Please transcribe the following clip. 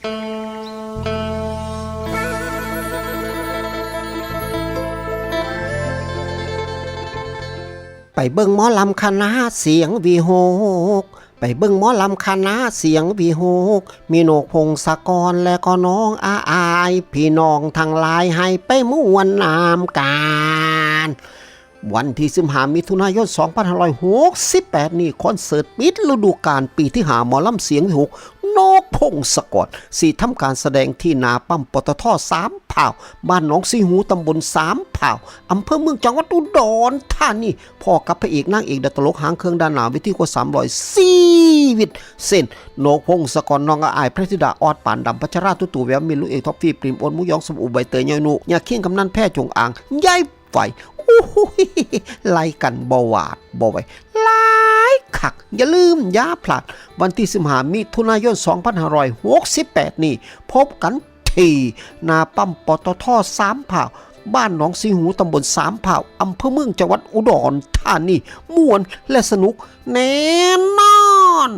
ไปเบิ่งหมอลำคณะเสียงวีโฮกไปเบิ่งหมอลำคณะเสียงวีโฮกมีโหนกพงศกรและก็น้องอายพี่น้องทั้งหลายให้ไปม่วนนามการวันที่15มิถุนายน2568นี่คอนเสิร์ตปิดฤดูกาลปีที่5หมอลำเสียงวีโฮกนกพงศกรสิทำการแสดงที่นาปั๊มปตท3ผาวบ้านหนองสีหูตำบล3ผาวอำเภอเมืองจังหวัดอุดรธานีพ่อกับพระเอกนางเอกดัตลกหางเครื่องด้านหน้าเวทีกว่า300ชีวิตเส้นนกพงศกรน้องอายพระธิดาออดปานดำพัชราตุตู่แววมินลูกเอกท็อปฟี่ปริมโอนมุยองสมอูใบเตยยอยนุยาเคียงกำนันแพร่จงอางยายไฟไล่กันบ่หวาดบ่ไหวหลายคักอย่าลืมอย่าพลาดวันที่15มิถุนายน2568นี่พบกันที่นาปั๊มปตท3ผาวบ้านหนองสีหูตำบล3ผาวอำเภอเมืองจังหวัดอุดรธานีม่วนและสนุกแน่นอน